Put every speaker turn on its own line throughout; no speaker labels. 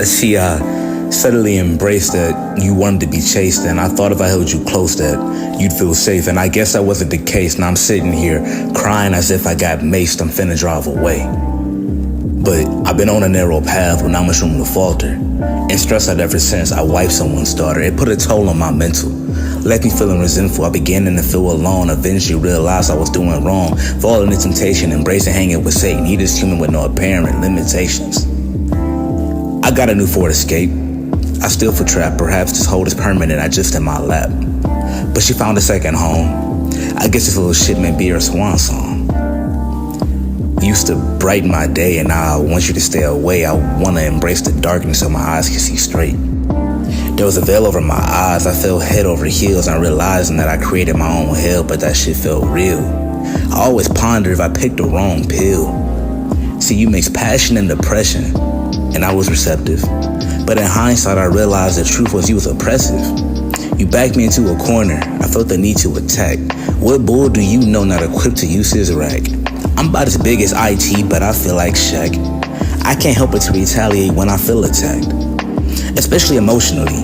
She suddenly embraced that you wanted to be chased, and I thought if I held you close that you'd feel safe, and I guess that wasn't the case. Now I'm sitting here crying as if I got maced, I'm finna drive away. But I've been on a narrow path with not much room to falter, and stressed out ever since I wiped someone's daughter. It put a toll on my mental, left me feeling resentful. I began to feel alone, eventually realized I was doing wrong, falling into temptation, embracing hanging with Satan. He just human with no apparent limitations. I got a new Ford Escape. I still feel trapped, perhaps this hold is permanent, I just in my lap. But she found a second home. I guess this little shit may be her swan song. You used to brighten my day, and now I want you to stay away. I want to embrace the darkness so my eyes can see straight. There was a veil over my eyes, I fell head over heels, and realizing that I created my own hell, but that shit felt real. I always pondered if I picked the wrong pill. See, you mix passion and depression, and I was receptive. But in hindsight, I realized the truth was you was oppressive. You backed me into a corner, I felt the need to attack. What bull do you know not equipped to use his rack? I'm about as big as IT, but I feel like Shaq. I can't help but to retaliate when I feel attacked, especially emotionally.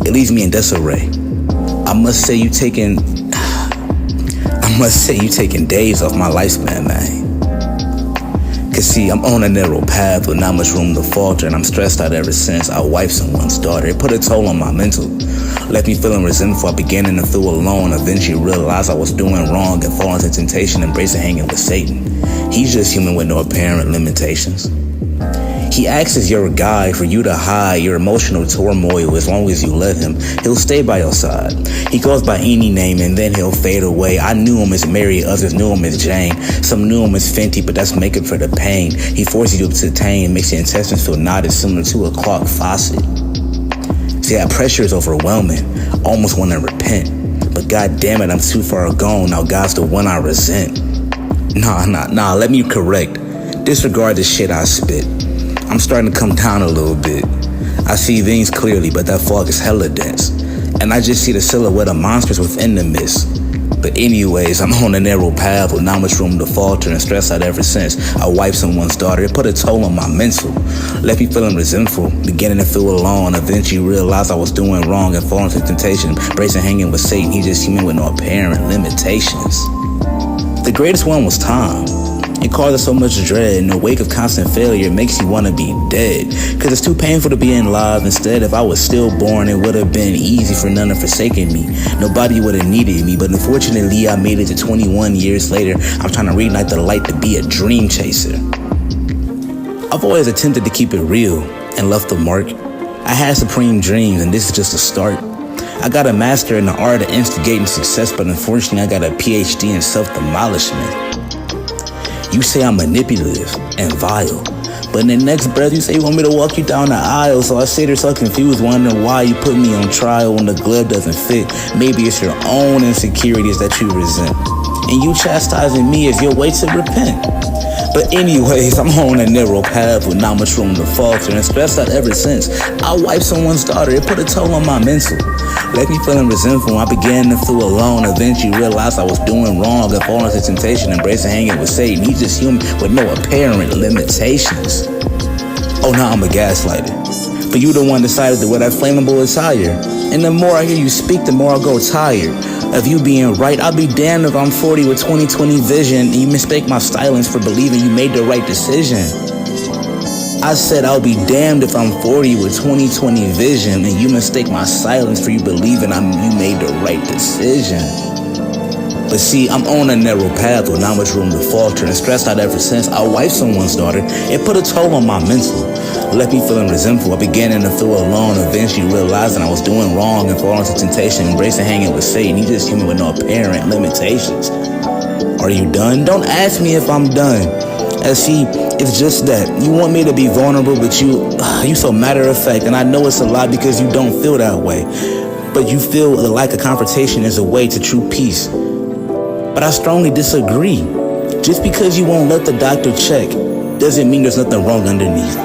It leaves me in disarray. I must say you taking days off my lifespan, man. Cause see, I'm on a narrow path with not much room to falter, and I'm stressed out ever since I wiped someone's daughter. It put a toll on my mental, left me feeling resentful. I began to feel alone, eventually realized I was doing wrong and falling into temptation, embracing hanging with Satan. He's just human with no apparent limitations. He acts as your guide for you to hide your emotional turmoil. As long as you let him, he'll stay by your side. He goes by any name and then he'll fade away. I knew him as Mary, others knew him as Jane. Some knew him as Fenty, but that's makeup for the pain. He forces you to tame, makes your intestines feel knotted, similar to a clogged faucet. See, that pressure is overwhelming, almost want to repent. But god damn it, I'm too far gone, now God's the one I resent. Nah, let me correct. Disregard the shit I spit. I'm starting to come down a little bit. I see things clearly, but that fog is hella dense. And I just see the silhouette of monsters within the mist. But anyways, I'm on a narrow path with not much room to falter, and stressed out ever since I wiped someone's daughter. It put a toll on my mental, left me feeling resentful, beginning to feel alone. Eventually realized I was doing wrong and falling into temptation, embracing hanging with Satan. He just human with no apparent limitations. The greatest one was time. It causes so much dread. In the wake of constant failure, it makes you want to be dead. Cause it's too painful to be in love. Instead, if I was stillborn, it would have been easy for none to forsaken me. Nobody would have needed me. But unfortunately, I made it to 21 years later. I'm trying to reignite the light to be a dream chaser. I've always attempted to keep it real and left the mark. I had supreme dreams, and this is just a start. I got a master in the art of instigating success, but unfortunately, I got a PhD in self-demolishment. You say I'm manipulative and vile, but in the next breath you say you want me to walk you down the aisle. So I sit there so confused, wondering why you put me on trial when the glove doesn't fit. Maybe it's your own insecurities that you resent, and you chastising me as your way to repent. But anyways, I'm on a narrow path with not much room to falter, and stressed out ever since I wiped someone's daughter. It put a toll on my mental, left me feeling resentful. I began to feel alone, eventually realized I was doing wrong and falling into temptation, embracing hanging with Satan. He's just human with no apparent limitations. Oh, now I'm a gaslighter, but you the one decided to wear that flammable attire. And the more I hear you speak, the more I go tired of you being right. I'll be damned if I'm 40 with 20/20 vision and you mistake my silence for believing you made the right decision. I said I'll be damned if I'm 40 with 20/20 vision and you mistake my silence for you believing you made the right decision. But see, I'm on a narrow path with not much room to falter, and stressed out ever since I wiped someone's daughter. It put a toll on my mental, left me feeling resentful. I began to feel alone, eventually realizing I was doing wrong and falling into temptation, embracing hanging with Satan. He just human with no apparent limitations. Are you done? Don't ask me if I'm done. As see, it's just that you want me to be vulnerable, but you so matter of fact, and I know it's a lie because you don't feel that way. But you feel the lack of confrontation is a way to true peace. But I strongly disagree. Just because you won't let the doctor check doesn't mean there's nothing wrong underneath.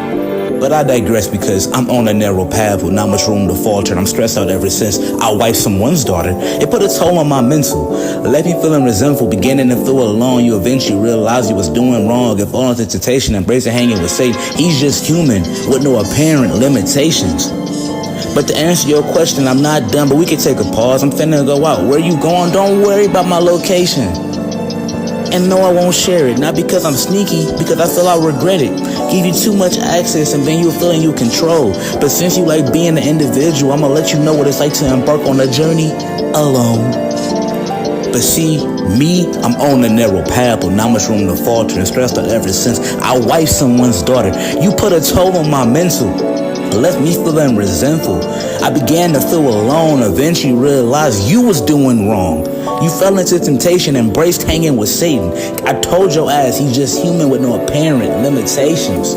But I digress because I'm on a narrow path with not much room to falter, and I'm stressed out ever since I wiped someone's daughter. It put a toll on my mental, left me feeling resentful, beginning to feel alone. You eventually realize you was doing wrong and fall into temptation, embracing hanging with Satan. He's just human with no apparent limitations. But to answer your question, I'm not done, but we can take a pause. I'm finna go out. Where you going? Don't worry about my location. And no, I won't share it. Not because I'm sneaky, because I feel I'll regret it. Give you too much access and then you're feeling you control. But since you like being an individual, I'ma let you know what it's like to embark on a journey alone. But see, me, I'm on a narrow path with not much room to falter, and stressed out ever since I wiped someone's daughter. You put a toll on my mental, left me feeling resentful. I began to feel alone, eventually realized you was doing wrong. You fell into temptation, embraced hanging with Satan. I told your ass he's just human with no apparent limitations.